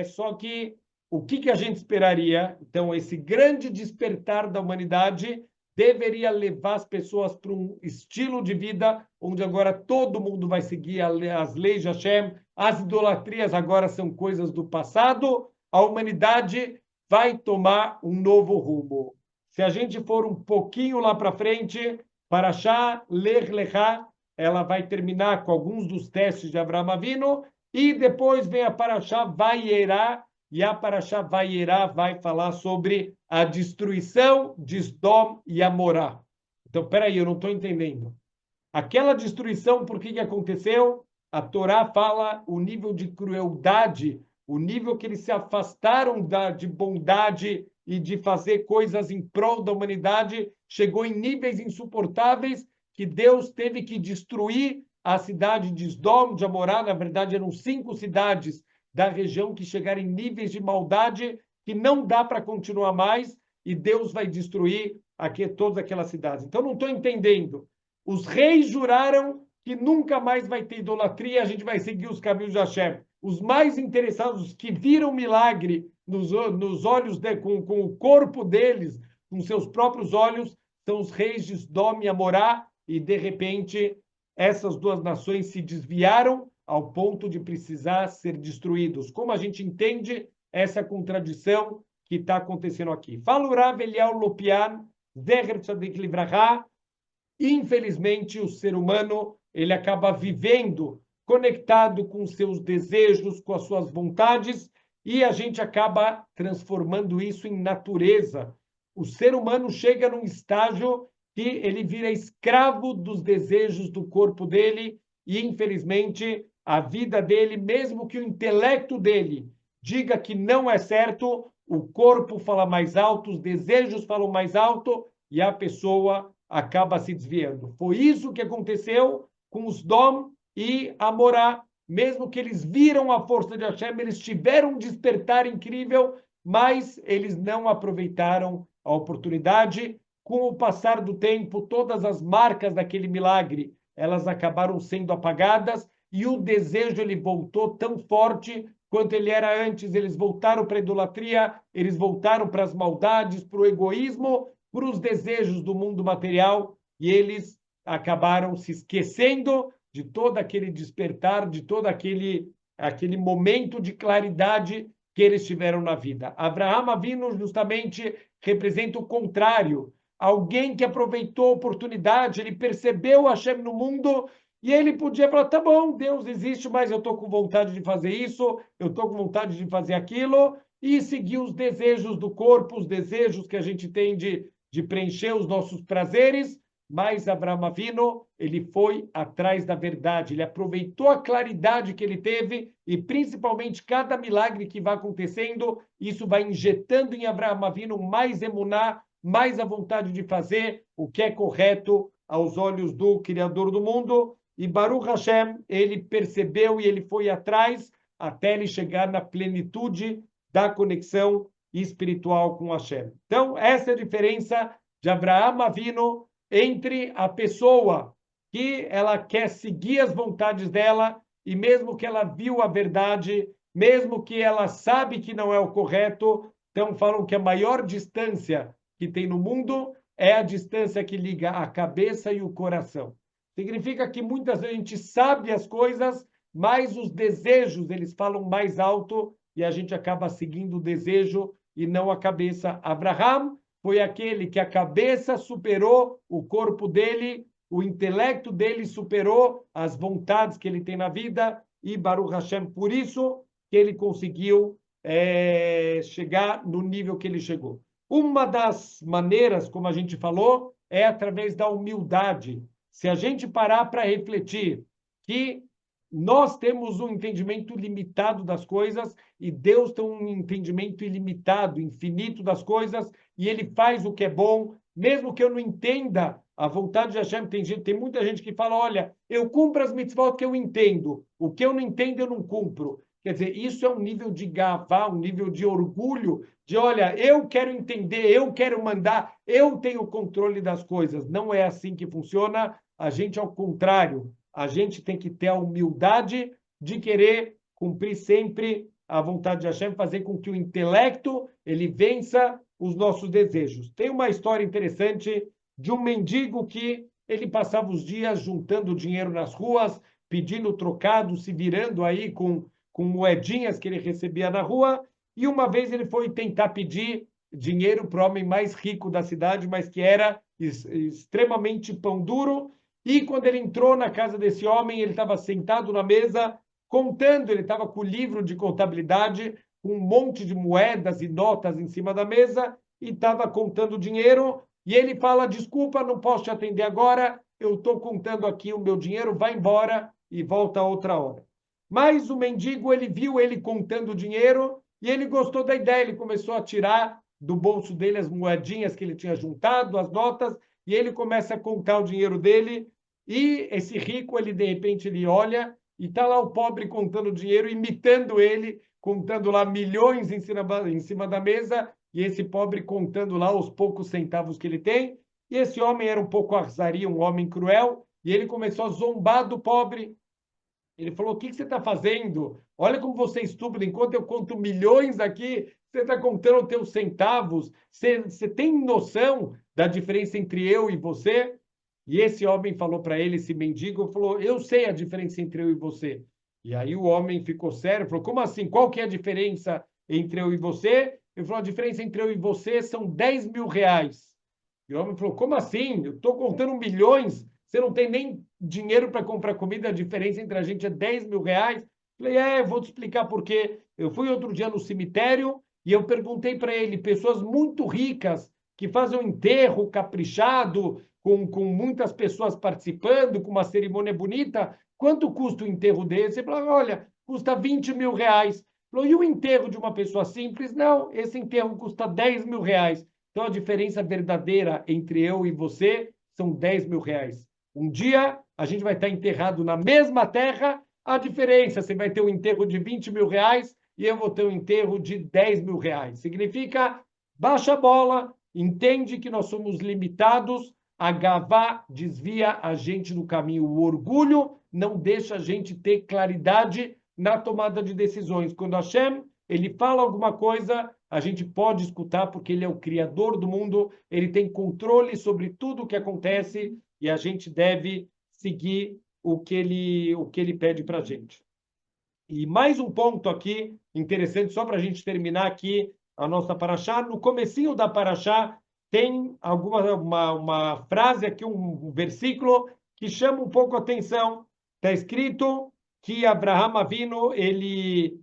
Speaker 1: Só que o que a gente esperaria? Então, esse grande despertar da humanidade deveria levar as pessoas para um estilo de vida onde agora todo mundo vai seguir as leis de Hashem, as idolatrias agora são coisas do passado, a humanidade vai tomar um novo rumo. Se a gente for um pouquinho lá para frente, Parashá Lech Lechá, ela vai terminar com alguns dos testes de Avraham Avinu, e depois vem a Parashá Vayera, e a Parashá Vayera vai falar sobre a destruição de Sodom e Amorá. Então, peraí, eu não estou entendendo. Aquela destruição, por que aconteceu? A Torá fala o nível de crueldade, o nível que eles se afastaram de bondade e de fazer coisas em prol da humanidade, chegou em níveis insuportáveis que Deus teve que destruir a cidade de Sodom, de Amorá. Na verdade, eram 5 cidades da região que chegaram em níveis de maldade que não dá para continuar mais, e Deus vai destruir todas aquelas cidades. Então, não estou entendendo. Os reis juraram que nunca mais vai ter idolatria, a gente vai seguir os caminhos de Hashem. Os mais interessados, que viram milagre nos olhos, com o corpo deles, com seus próprios olhos, são os reis de Sodom e Amorá, e de repente essas duas nações se desviaram ao ponto de precisar ser destruídos. Como a gente entende essa contradição que está acontecendo aqui? Fala o Rav Eliyahu Lopian, Zecher Tzadik Livrachá. Infelizmente, o ser humano ele acaba vivendo conectado com seus desejos, com as suas vontades, e a gente acaba transformando isso em natureza. O ser humano chega num estágio que ele vira escravo dos desejos do corpo dele, e infelizmente a vida dele, mesmo que o intelecto dele diga que não é certo, o corpo fala mais alto, os desejos falam mais alto, e a pessoa acaba se desviando. Foi isso que aconteceu com os Dom e Amorá. Mesmo que eles viram a força de Hashem, eles tiveram um despertar incrível, mas eles não aproveitaram a oportunidade. Com o passar do tempo, todas as marcas daquele milagre, elas acabaram sendo apagadas e o desejo ele voltou tão forte quanto ele era antes. Eles voltaram para a idolatria, eles voltaram para as maldades, para o egoísmo, para os desejos do mundo material e eles acabaram se esquecendo de todo aquele despertar, de todo aquele momento de claridade que eles tiveram na vida. Abraham Avinu justamente representa o contrário. Alguém que aproveitou a oportunidade, ele percebeu Hashem no mundo e ele podia falar, tá bom, Deus existe, mas eu estou com vontade de fazer isso, eu estou com vontade de fazer aquilo, e seguir os desejos do corpo, os desejos que a gente tem de preencher os nossos prazeres, mas Abraham Avinu, ele foi atrás da verdade, ele aproveitou a claridade que ele teve e principalmente cada milagre que vai acontecendo, isso vai injetando em Abraham Avinu mais emuná, mais a vontade de fazer o que é correto aos olhos do Criador do mundo. E Baruch Hashem, ele percebeu e ele foi atrás até ele chegar na plenitude da conexão espiritual com Hashem. Então, essa é a diferença de Abraham Avinu entre a pessoa que ela quer seguir as vontades dela e mesmo que ela viu a verdade, mesmo que ela sabe que não é o correto, então falam que a maior distância que tem no mundo é a distância que liga a cabeça e o coração. Significa que muitas vezes a gente sabe as coisas, mas os desejos, eles falam mais alto e a gente acaba seguindo o desejo e não a cabeça. Abraham foi aquele que a cabeça superou o corpo dele, o intelecto dele superou as vontades que ele tem na vida, e Baruch Hashem, por isso que ele conseguiu chegar no nível que ele chegou. Uma das maneiras, como a gente falou, é através da humildade. Se a gente parar para refletir que nós temos um entendimento limitado das coisas e Deus tem um entendimento ilimitado, infinito das coisas, e ele faz o que é bom, mesmo que eu não entenda a vontade de Hashem. Tem muita gente que fala, olha, eu cumpro as mitzvot que eu entendo, o que eu não entendo eu não cumpro. Quer dizer, isso é um nível de gavá, um nível de orgulho, de, olha, eu quero entender, eu quero mandar, eu tenho o controle das coisas. Não é assim que funciona. A gente, ao contrário, a gente tem que ter a humildade de querer cumprir sempre a vontade de Hashem, fazer com que o intelecto ele vença os nossos desejos. Tem uma história interessante de um mendigo que ele passava os dias juntando dinheiro nas ruas, pedindo trocado, se virando aí com moedinhas que ele recebia na rua, e uma vez ele foi tentar pedir dinheiro para o homem mais rico da cidade, mas que era extremamente pão duro, e quando ele entrou na casa desse homem, ele estava sentado na mesa, contando, ele estava com o livro de contabilidade, com um monte de moedas e notas em cima da mesa, e estava contando dinheiro, e ele fala, desculpa, não posso te atender agora, eu estou contando aqui o meu dinheiro, vai embora e volta outra hora. Mas o mendigo, ele viu ele contando dinheiro, e ele gostou da ideia, ele começou a tirar do bolso dele as moedinhas que ele tinha juntado, as notas, e ele começa a contar o dinheiro dele, e esse rico, ele de repente, ele olha, e está lá o pobre contando dinheiro, imitando ele, contando lá milhões em cima da mesa, e esse pobre contando lá os poucos centavos que ele tem, e esse homem era um pouco arzaria, um homem cruel, e ele começou a zombar do pobre. Ele falou, o que você está fazendo? Olha como você é estúpido, enquanto eu conto milhões aqui, você está contando os teus centavos, você tem noção da diferença entre eu e você? E esse homem falou para ele, esse mendigo, falou, eu sei a diferença entre eu e você. E aí o homem ficou sério, falou, como assim? Qual que é a diferença entre eu e você? Ele falou, a diferença entre eu e você são 10 mil reais. E o homem falou, como assim? Eu estou contando milhões, você não tem nem dinheiro para comprar comida, a diferença entre a gente é 10 mil reais. Falei, eu vou te explicar por quê. Eu fui outro dia no cemitério e eu perguntei para ele, pessoas muito ricas, que fazem um enterro caprichado, com muitas pessoas participando, com uma cerimônia bonita, quanto custa o enterro desse? Ele falou, olha, custa 20 mil reais. Falou, e o enterro de uma pessoa simples? Não, esse enterro custa 10 mil reais. Então, a diferença verdadeira entre eu e você são 10 mil reais. Um dia a gente vai estar enterrado na mesma terra. A diferença, você vai ter um enterro de 20 mil reais e eu vou ter um enterro de 10 mil reais. Significa, baixa a bola, entende que nós somos limitados, a gavá desvia a gente do caminho. O orgulho não deixa a gente ter claridade na tomada de decisões. Quando Hashem, ele fala alguma coisa, a gente pode escutar porque ele é o criador do mundo, ele tem controle sobre tudo o que acontece e a gente deve seguir o que ele pede para a gente. E mais um ponto aqui interessante, só para a gente terminar aqui a nossa paraxá. No comecinho da paraxá tem uma frase aqui, um versículo que chama um pouco a atenção. Está escrito que Abraham Avinu, ele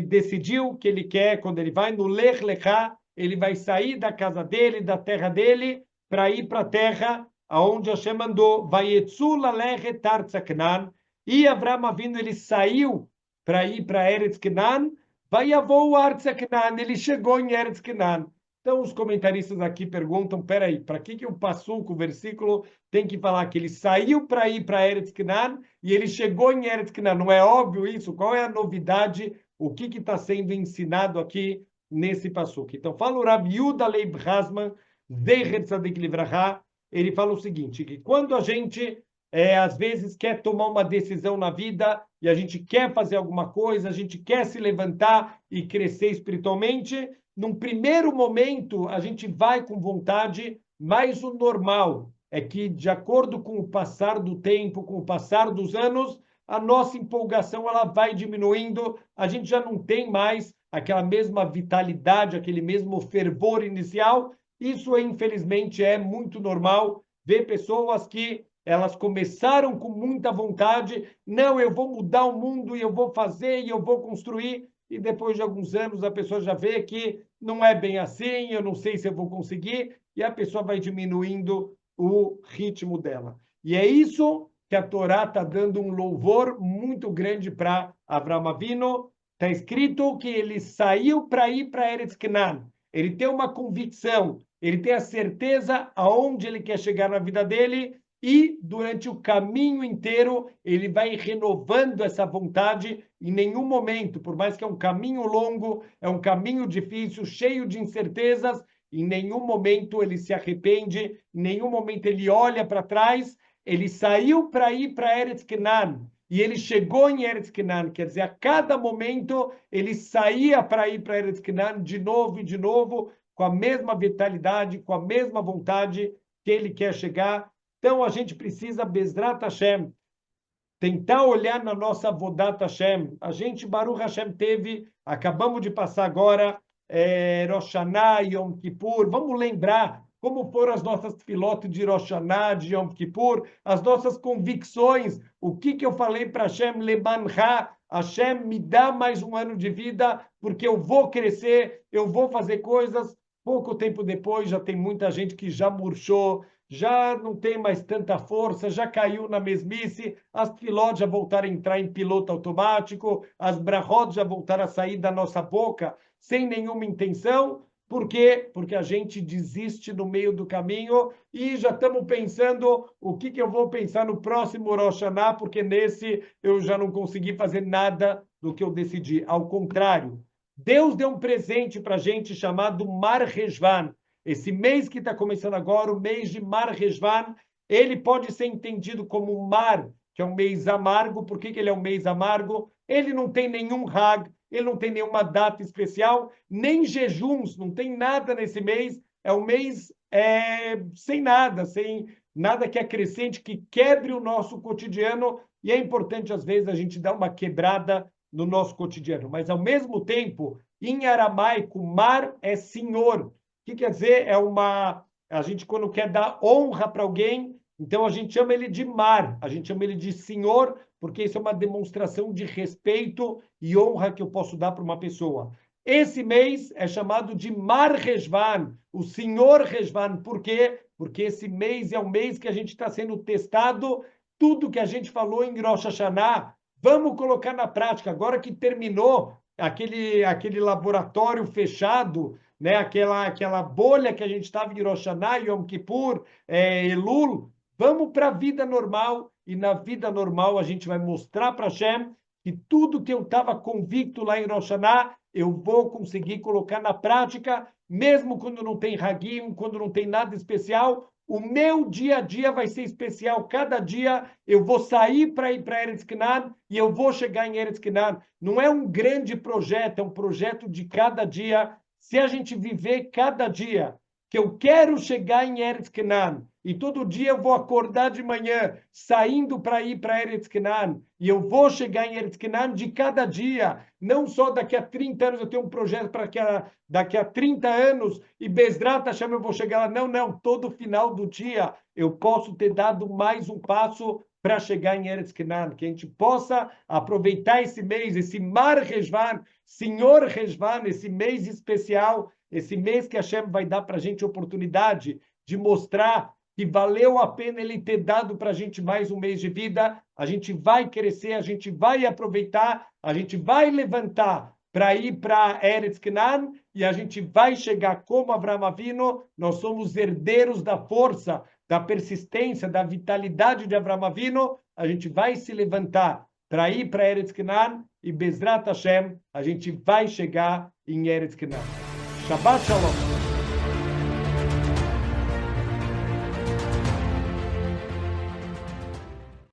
Speaker 1: decidiu que ele quer, quando ele vai no Lech Lechá, ele vai sair da casa dele, da terra dele, para ir para a terra aonde Hashem mandou. Vayetzu lalechet artza Canaan. E Abraham Avinu, ele saiu para ir para Eretz Canaan, vayavou artza Canaan, ele chegou em Eretz Canaan. Então, os comentaristas aqui perguntam, peraí, para que o passuco, o versículo, tem que falar que ele saiu para ir para Eretz Canaan e ele chegou em Eretz Canaan? Não é óbvio isso? Qual é a novidade? O que está sendo ensinado aqui nesse passuco? Então, fala o Rabi Yuda Leib Hasman, Zecher Tzadik Livraha, ele fala o seguinte, que quando a gente às vezes quer tomar uma decisão na vida e a gente quer fazer alguma coisa, a gente quer se levantar e crescer espiritualmente, num primeiro momento a gente vai com vontade, mas o normal é que, de acordo com o passar do tempo, com o passar dos anos, a nossa empolgação ela vai diminuindo, a gente já não tem mais aquela mesma vitalidade, aquele mesmo fervor inicial. Isso, infelizmente, é muito normal ver pessoas que elas começaram com muita vontade, não, eu vou mudar o mundo e eu vou fazer e eu vou construir, e depois de alguns anos a pessoa já vê que não é bem assim, eu não sei se eu vou conseguir, e a pessoa vai diminuindo o ritmo dela. E é isso que a Torá está dando um louvor muito grande para Avraham Avinu. Está escrito que ele saiu para ir para Eretz Canaan. Ele tem uma convicção, ele tem a certeza aonde ele quer chegar na vida dele, e durante o caminho inteiro ele vai renovando essa vontade. Em nenhum momento, por mais que é um caminho longo, é um caminho difícil, cheio de incertezas, em nenhum momento ele se arrepende, em nenhum momento ele olha para trás. Ele saiu para ir para Eretz Canaan e ele chegou em Eretz Canaan, quer dizer, a cada momento ele saía para ir para Eretz Canaan de novo e de novo, com a mesma vitalidade, com a mesma vontade que ele quer chegar. Então, a gente precisa, Bezrat Hashem, tentar olhar na nossa Avodat Hashem. A gente, Baruch Hashem, acabamos de passar agora, Rosh Hashanah, Yom Kippur. Vamos lembrar como foram as nossas pilotos de Rosh Hashanah, de Yom Kippur, as nossas convicções. O que eu falei para Hashem? Lebanha, Hashem, me dá mais um ano de vida, porque eu vou crescer, eu vou fazer coisas. Pouco tempo depois, já tem muita gente que já murchou, já não tem mais tanta força, já caiu na mesmice, as pilotos já voltaram a entrar em piloto automático, as brachot já voltaram a sair da nossa boca sem nenhuma intenção. Por quê? Porque a gente desiste no meio do caminho e já estamos pensando o que eu vou pensar no próximo Rosh Hashanah, porque nesse eu já não consegui fazer nada do que eu decidi. Ao contrário, Deus deu um presente para a gente chamado Mar Heshvan. Esse mês que está começando agora, o mês de Mar Heshvan, ele pode ser entendido como mar, que é um mês amargo. Por que ele é um mês amargo? Ele não tem nenhum Hag, ele não tem nenhuma data especial, nem jejuns, não tem nada nesse mês. É um mês sem nada que acrescente, que quebre o nosso cotidiano. E é importante, às vezes, a gente dar uma quebrada no nosso cotidiano. Mas, ao mesmo tempo, em aramaico, mar é senhor. O que quer dizer? A gente, quando quer dar honra para alguém, então a gente chama ele de mar, a gente chama ele de senhor, porque isso é uma demonstração de respeito e honra que eu posso dar para uma pessoa. Esse mês é chamado de Mar Heshvan, o Senhor Heshvan. Por quê? Porque esse mês é um mês que a gente está sendo testado. Tudo que a gente falou em Rosh Hashanah, vamos colocar na prática. Agora que terminou aquele laboratório fechado, né? aquela bolha que a gente estava em Rosh Hashanah, Yom Kippur, Elul, Vamos para a vida normal, e na vida normal a gente vai mostrar para Hashem que tudo que eu estava convicto lá em Rosh Hashanah, eu vou conseguir colocar na prática, mesmo quando não tem Hagim, quando não tem nada especial. O meu dia a dia vai ser especial. Cada dia eu vou sair para ir para Eretz Canaan e eu vou chegar em Eretz Canaan. Não é um grande projeto, é um projeto de cada dia. Se a gente viver cada dia que eu quero chegar em Eretz Canaan, e todo dia eu vou acordar de manhã, saindo para ir para Eretz Canaan, e eu vou chegar em Eretz Canaan de cada dia, não só daqui a 30 anos eu tenho um projeto para daqui a 30 anos, e Bezrat Hashem eu vou chegar lá. Não, não, todo final do dia eu posso ter dado mais um passo para chegar em Eretz Canaan, que a gente possa aproveitar esse mês, esse Mar Reshvan, Senhor Reshvan, esse mês especial, esse mês que Hashem vai dar para a gente oportunidade de mostrar que valeu a pena ele ter dado para a gente mais um mês de vida. A gente vai crescer, a gente vai aproveitar, a gente vai levantar para ir para Eretz Canaan e a gente vai chegar como Avraham Avinu. Nós somos herdeiros da força, da persistência, da vitalidade de Avraham Avinu. A gente vai se levantar para ir para Eretz Canaan e Bezrat Hashem, a gente vai chegar em Eretz Canaan. Shabbat Shalom.